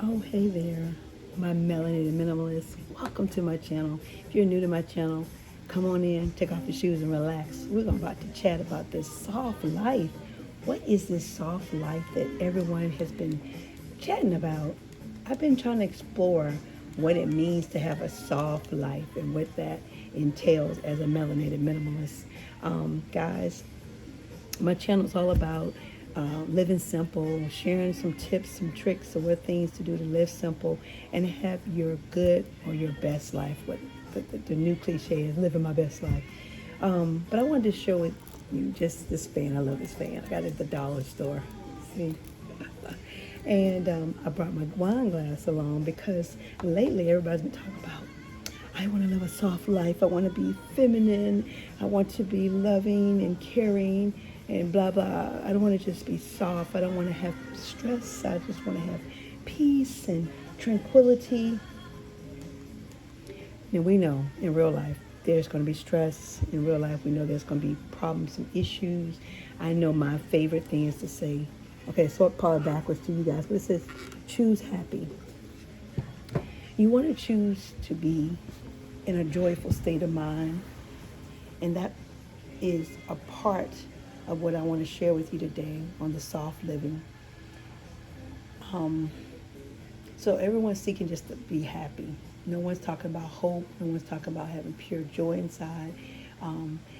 Oh, hey there, my melanated minimalist. Welcome to my channel. If you're new to my channel, come on in, take off your shoes and relax. We're about to chat about this soft life. What is this soft life that everyone has been chatting about? I've been trying to explore what it means to have a soft life and what that entails as a melanated minimalist. Guys, my channel is all about living simple, sharing some tips, some tricks of what things to do to live simple and have your good or your best life. What the new cliche is, living my best life. But I wanted to show it you just this fan. I love this fan. I got it at the dollar store. See? And I brought my wine glass along because lately everybody's been talking about I want to live a soft life. I want to be feminine. I want to be loving and caring and blah, blah. I don't want to just be soft. I don't want to have stress. I just want to have peace and tranquility. And we know in real life there's going to be stress. In real life, we know there's going to be problems and issues. I know my favorite thing is to say, okay, so I'll call it backwards to you guys, but it says choose happy. You want to choose to be in a joyful state of mind, and that is a part of what I want to share with you today on the soft living. So everyone's seeking just to be happy. No one's talking about hope. No one's talking about having pure joy inside.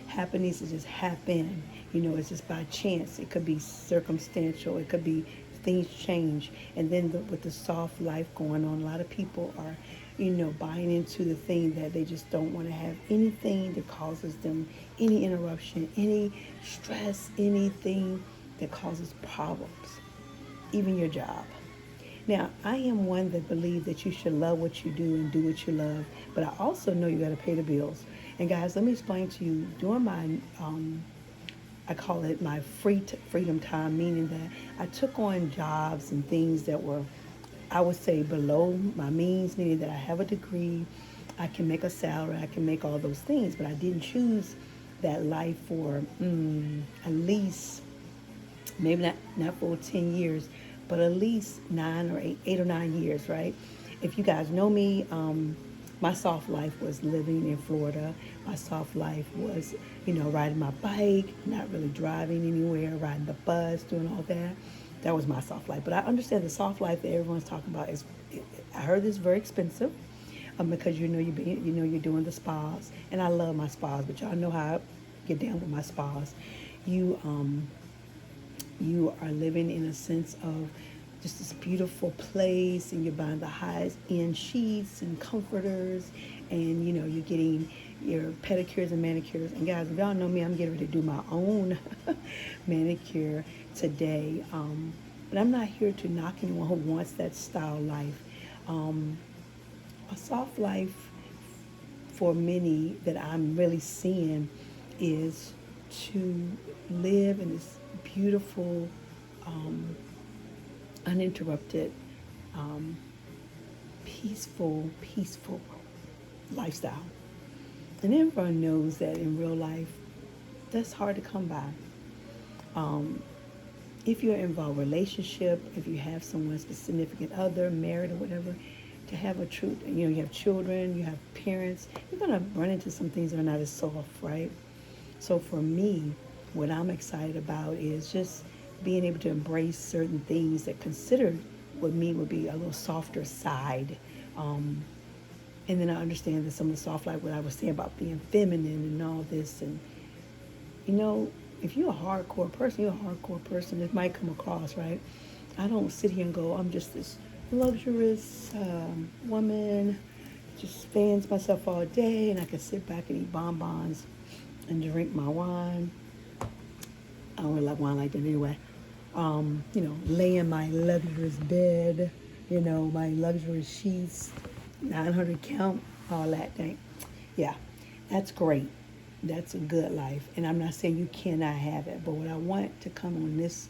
Happiness is just happen. It's just by chance. It could be circumstantial. It could be things change. And then with the soft life going on, a lot of people are, buying into the thing that they just don't want to have anything that causes them any interruption, any stress, anything that causes problems, even your job. Now, I am one that believes that you should love what you do and do what you love, but I also know you got to pay the bills. And guys, let me explain to you, during my, I call it my freedom time, meaning that I took on jobs and things that were, I would say, below my means, meaning that I have a degree, I can make a salary, I can make all those things, but I didn't choose that life for at least, maybe not for 10 years, but at least 8 or 9 years, right? If you guys know me, my soft life was living in Florida. My soft life was, riding my bike, not really driving anywhere, riding the bus, doing all that. That was my soft life. But I understand the soft life that everyone's talking about I heard it's very expensive, because you're doing the spas, and I love my spas, but y'all know how I get down with my spas. You are living in a sense of just this beautiful place, and you're buying the highest end sheets and comforters, and you're getting your pedicures and manicures. And guys, if y'all know me, I'm getting ready to do my own manicure today. But I'm not here to knock anyone who wants that style life. A soft life for many that I'm really seeing is to live in this beautiful, uninterrupted, peaceful lifestyle. And everyone knows that in real life, that's hard to come by. If you're involved in a relationship, if you have someone's significant other, married or whatever, to have a true, you have children, you have parents, you're going to run into some things that are not as soft, right? So for me, what I'm excited about is just being able to embrace certain things that considered with me would be a little softer side. And then I understand that some of the soft, like what I was saying about being feminine and all this. And, if you're a hardcore person, you're a hardcore person. It might come across, right? I don't sit here and go, I'm just this luxurious woman, just fans myself all day, and I can sit back and eat bonbons and drink my wine. I don't really like wine like that anyway. Lay in my luxurious bed, my luxurious sheets, 900 count, all that thing. Yeah, that's great. That's a good life. And I'm not saying you cannot have it, but what I want to come on this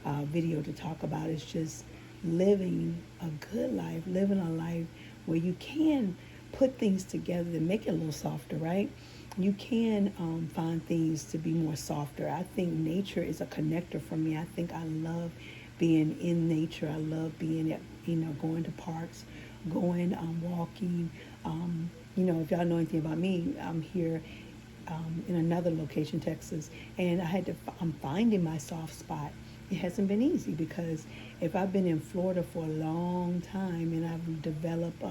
video to talk about is just living a good life, living a life where you can put things together to make it a little softer, right? You can find things to be more softer. I think nature is a connector for me. I think I love being in nature. I love being at, going to parks, going walking. If y'all know anything about me, I'm here in another location, Texas, and I'm finding my soft spot. It hasn't been easy because if I've been in Florida for a long time and I've developed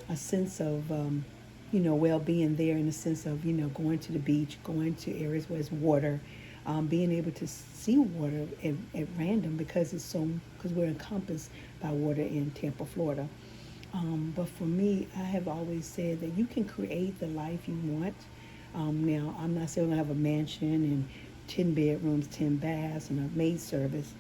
a sense of well-being there, in the sense of going to the beach, going to areas where it's water, being able to see water at random, because we're encompassed by water in Tampa, Florida. But for me, I have always said that you can create the life you want. Now, I'm not saying I have a mansion and 10 bedrooms, 10 baths, and a maid service.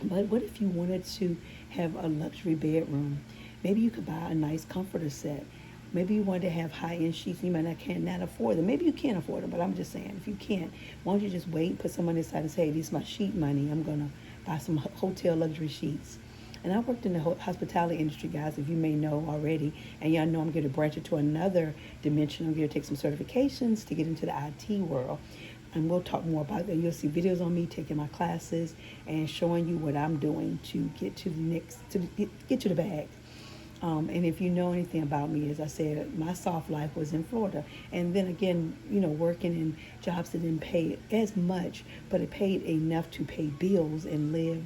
But what if you wanted to have a luxury bedroom? Maybe you could buy a nice comforter set. Maybe you wanted to have high-end sheets. You might not afford them. Maybe you can't afford them, but I'm just saying, if you can't, why don't you just wait, put some money aside and say, hey, this is my sheet money. I'm going to buy some hotel luxury sheets. And I worked in the hospitality industry, guys, if you may know already. And y'all know I'm going to branch it to another dimension. I'm going to take some certifications to get into the IT world. And we'll talk more about that. You'll see videos on me taking my classes and showing you what I'm doing to get to the get to the bag. And if you know anything about me, as I said, my soft life was in Florida. And then again, working in jobs that didn't pay as much, but it paid enough to pay bills and live.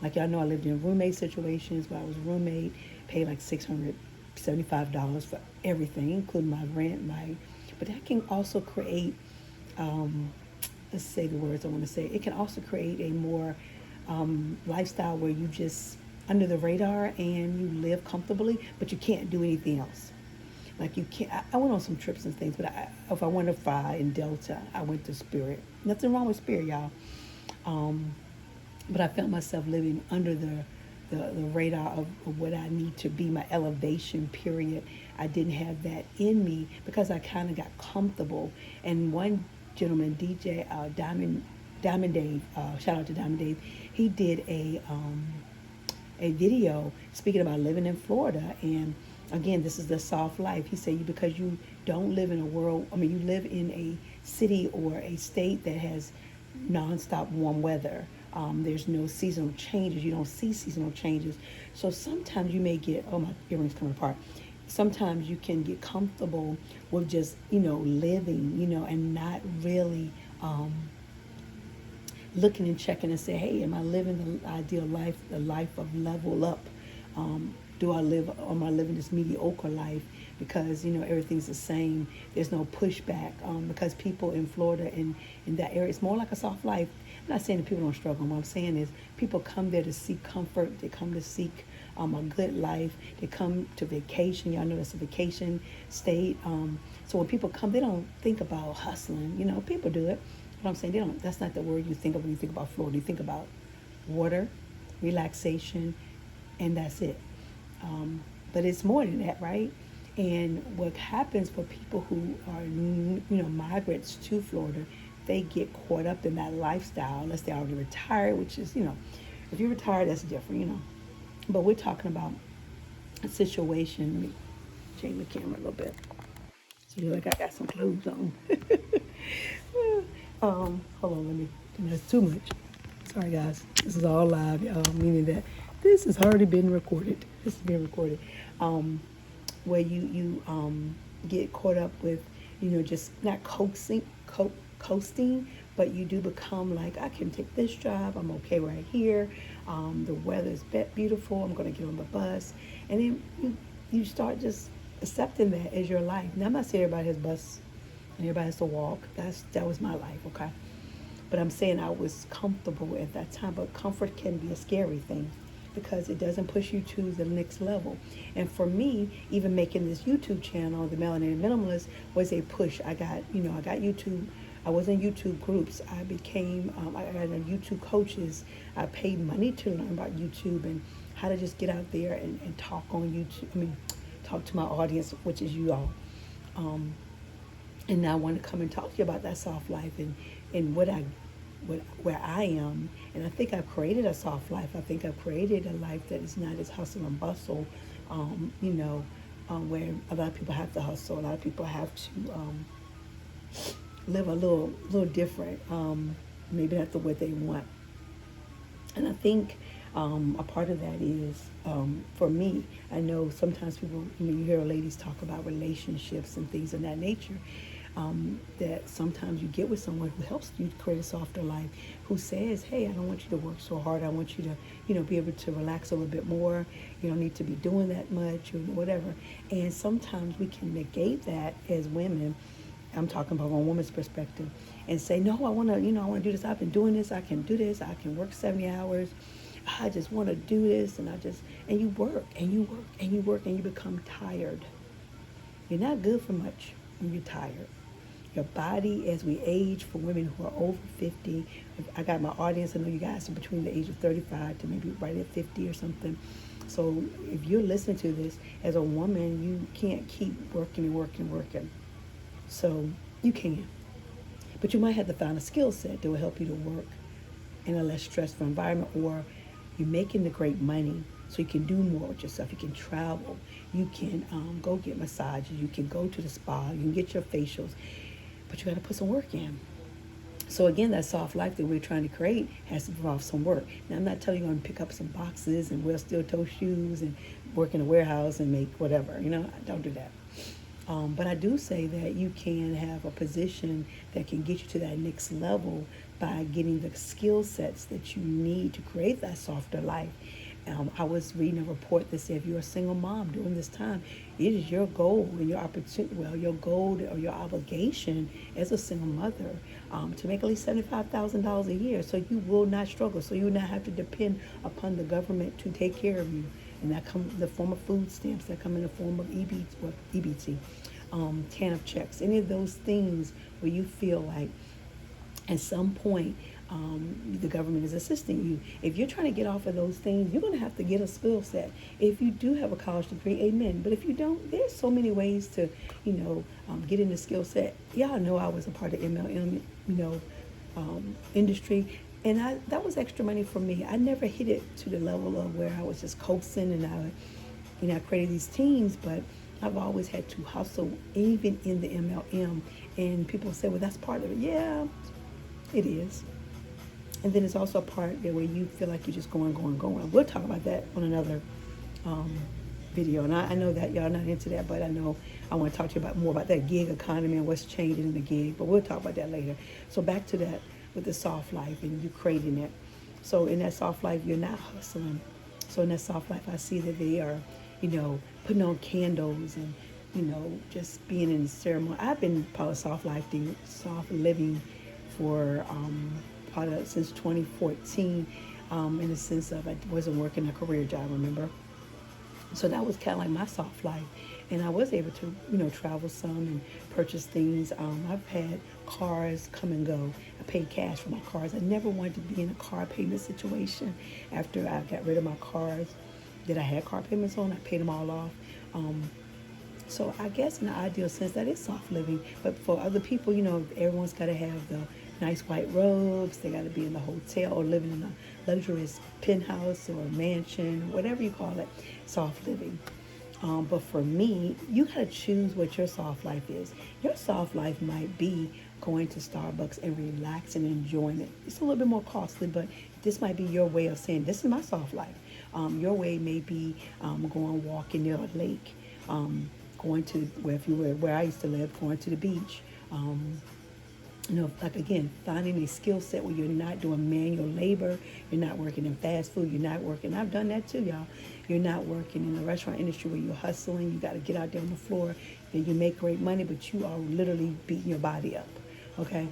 Like y'all know, I lived in roommate situations where I was a roommate, paid like $675 for everything, including my rent, but that can also create, let's say the words I want to say, it can also create a more lifestyle where you just under the radar and you live comfortably, but you can't do anything else. Like you can't. I went on some trips and things, but if I went to fly in Delta, I went to Spirit. Nothing wrong with Spirit, y'all. But I felt myself living under the radar of what I need to be, my elevation period. I didn't have that in me because I kind of got comfortable. And one gentleman, DJ Diamond Dave, shout out to Diamond Dave, he did a video speaking about living in Florida. And again, this is the soft life. He said, because you don't live in you live in a city or a state that has nonstop warm weather. There's no seasonal changes. You don't see seasonal changes. So sometimes you may get, oh, my earrings coming apart. Sometimes you can get comfortable with just, living, and not really looking and checking and say, hey, am I living the ideal life, the life of level up? Am I living this mediocre life because, everything's the same? There's no pushback because people in Florida and in that area, it's more like a soft life. I'm not saying that people don't struggle. What I'm saying is people come there to seek comfort. They come to seek a good life. They come to vacation. Y'all know that's a vacation state. So when people come, they don't think about hustling. People do it. But I'm saying that's not the word you think of when you think about Florida. You think about water, relaxation, and that's it. But it's more than that, right? And what happens for people who are, migrants to Florida, they get caught up in that lifestyle unless they're already retired, which is, if you're retired, that's different, But we're talking about a situation. Let me change the camera a little bit. So you look like I got some clothes on. Hold on, that's too much. Sorry, guys. This is all live, meaning that this has already been recorded. This is being recorded. Where you get caught up with, just not coasting, but you do become like, I can take this job. I'm okay right here. The weather's beautiful. I'm going to get on the bus. And then you start just accepting that as your life. Now, I'm not saying everybody has a bus and everybody has to walk. That was my life, okay? But I'm saying I was comfortable at that time. But comfort can be a scary thing because it doesn't push you to the next level. And for me, even making this YouTube channel, The Melanated Minimalist, was a push. I got YouTube. I was in YouTube groups. I became, I got in YouTube coaches. I paid money to learn about YouTube and how to just get out there and talk on YouTube. Talk to my audience, which is you all. And now I want to come and talk to you about that soft life and where I am. And I think I've created a soft life. I think I've created a life that is not as hustle and bustle, where a lot of people have to hustle. A lot of people have to live a little different, maybe not the way they want. And I think a part of that is, for me, I know sometimes people, you hear ladies talk about relationships and things of that nature. That sometimes you get with someone who helps you create a softer life, who says, hey, I don't want you to work so hard. I want you to, be able to relax a little bit more. You don't need to be doing that much or whatever. And sometimes we can negate that as women. I'm talking about from a woman's perspective, and say, no, I want to, I want to do this. I've been doing this. I can do this. I can work 70 hours. I just want to do this. And you work and you work and you work and you become tired. You're not good for much when you're tired. Your body, as we age, for women who are over 50, I got my audience, I know you guys are between the age of 35 to maybe right at 50 or something. So if you're listening to this, as a woman, you can't keep working and working and working. So you can. But you might have to find a skill set that will help you to work in a less stressful environment, or you're making the great money so you can do more with yourself. You can travel. You can go get massages. You can go to the spa. You can get your facials. But you got to put some work in. So again, that soft life that we're trying to create has to involve some work. Now, I'm not telling you to pick up some boxes and wear steel-toe shoes and work in a warehouse and make whatever. Don't do that. But I do say that you can have a position that can get you to that next level by getting the skill sets that you need to create that softer life. I was reading a report that said if you're a single mom during this time, it is your goal and your opportunity, your goal or your obligation as a single mother to make at least $75,000 a year, so you will not struggle, so you will not have to depend upon the government to take care of you. And that comes in the form of food stamps, that come in the form of EBT, TANF checks, any of those things where you feel like at some point the government is assisting you. If you're trying to get off of those things, you're going to have to get a skill set. If you do have a college degree, amen. But if you don't, there's so many ways to, get in the skill set. Y'all know I was a part of MLM, industry. And that was extra money for me. I never hit it to the level of where I was just coasting and I created these teams, but I've always had to hustle, even in the MLM. And people say, well, that's part of it. Yeah, it is. And then it's also a part there where you feel like you're just going. We'll talk about that on another video. And I know that y'all not into that, but I know I want to talk to you more about that gig economy and what's changing in the gig. But we'll talk about that later. So back to that with the soft life and you creating it. So in that soft life, you're not hustling. So in that soft life, I see that they are, putting on candles and, just being in the ceremony. I've been part of soft living for since 2014, in the sense of I wasn't working a career job, remember? So that was kind of like my soft life. And I was able to, travel some and purchase things. I've had cars come and go. I paid cash for my cars. I never wanted to be in a car payment situation. After I got rid of my cars that I had car payments on, I paid them all off. So I guess in the ideal sense, that is soft living. But for other people, everyone's got to have the nice white robes. They got to be in the hotel or living in a luxurious penthouse or mansion, whatever you call it, soft living. But for me, you got to choose what your soft life is. Your soft life might be going to Starbucks and relaxing and enjoying it. It's a little bit more costly, but this might be your way of saying, this is my soft life. Your way may be going walking near a lake, going to where I used to live, going to the beach. Like again, finding a skill set where you're not doing manual labor, you're not working in fast food, you're not working, I've done that too, y'all. You're not working in the restaurant industry where you're hustling, you got to get out there on the floor, and you make great money, but you are literally beating your body up, okay?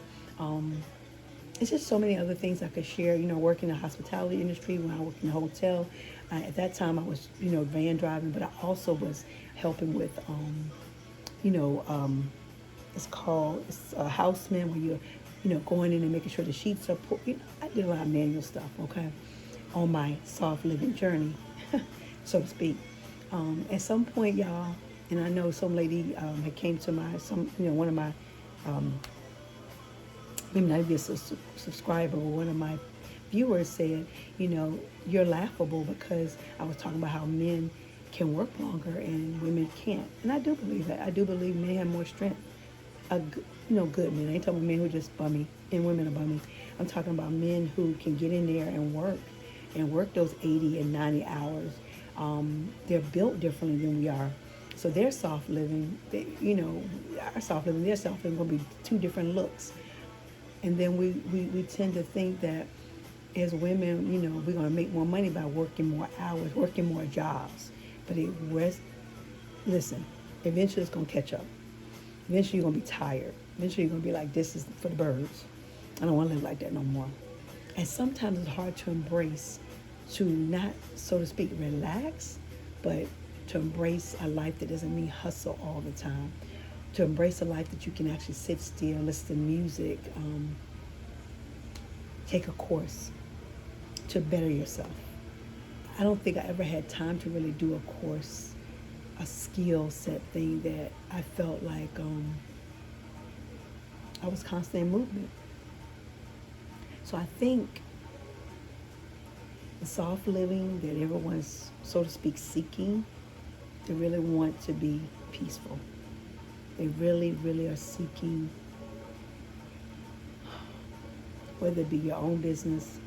It's just so many other things I could share, working in the hospitality industry when I worked in a hotel. At that time I was, van driving, but I also was helping with, it's a houseman where you're, going in and making sure the sheets are put. I did a lot of manual stuff, okay, on my soft living journey, so to speak. At some point, y'all, and I know some lady had came to one of my, maybe not even a subscriber, or one of my viewers said, you're laughable because I was talking about how men can work longer and women can't. And I do believe that. I do believe men have more strength. Good men. I ain't talking about men who are just bummy and women are bummy. I'm talking about men who can get in there and work and work those 80 and 90 hours. They're built differently than we are. So their soft living, our soft living, their soft living going to be two different looks. And then we tend to think that as women, we're going to make more money by working more hours, working more jobs. But listen, eventually it's going to catch up. Eventually you're going to be tired. Eventually you're going to be like, this is for the birds. I don't want to live like that no more. And sometimes it's hard to embrace, to not, so to speak, relax, but to embrace a life that doesn't mean hustle all the time. To embrace a life that you can actually sit still, listen to music, take a course to better yourself. I don't think I ever had time to really do a course, a skill set thing that I felt like I was constantly in movement. So I think the soft living that everyone's, so to speak, seeking, they really want to be peaceful. They really, really are seeking, whether it be your own business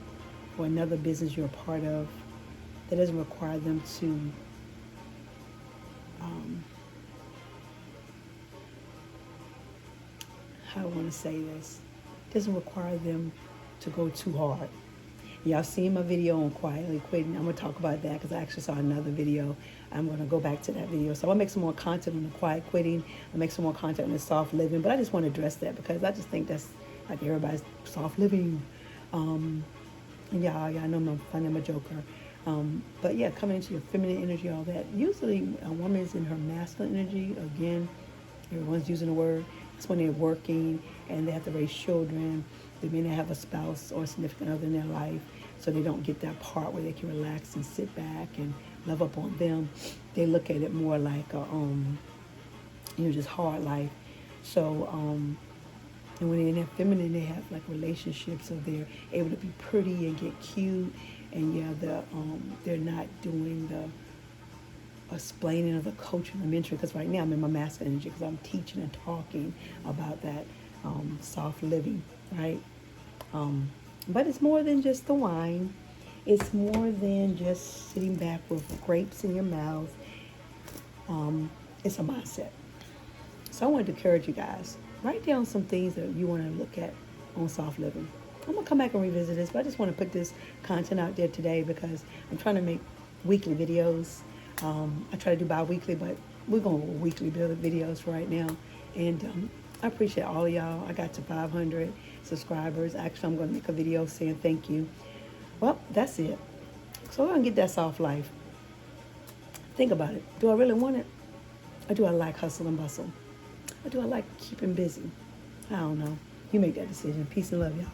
or another business you're a part of, that doesn't require them to how do I want to say this? It doesn't require them to go too hard. Y'all seen my video on quietly quitting. I'm going to talk about that because I actually saw another video. I'm going to go back to that video. So I'll make some more content on the quiet quitting. I'll make some more content on the soft living. But I just want to address that because I just think that's like everybody's soft living. And y'all know I'm funny, I'm a joker. But yeah, coming into your feminine energy, all that. Usually a woman's in her masculine energy. Again, everyone's using the word. It's when they're working and they have to raise children. They may not have a spouse or a significant other in their life, so they don't get that part where they can relax and sit back and love up on them. They look at it more like a, just hard life. So, and when they're in their feminine, they have like relationships, so they're able to be pretty and get cute, and they're not doing the explaining of the coaching, the mentoring. Because right now I'm in my masculine energy because I'm teaching and talking about that soft living, right? But it's more than just the wine. It's more than just sitting back with grapes in your mouth. It's a mindset. So I wanted to encourage you guys. Write down some things that you want to look at on soft living. I'm going to come back and revisit this, but I just want to put this content out there today because I'm trying to make weekly videos. I try to do bi-weekly, but we're going with weekly videos for right now. And I appreciate all of y'all. I got to 500 subscribers. Actually, I'm going to make a video saying thank you. Well, that's it. So we're going to get that soft life. Think about it. Do I really want it? Or do I like hustle and bustle? Or do I like keeping busy? I don't know. You make that decision. Peace and love, y'all.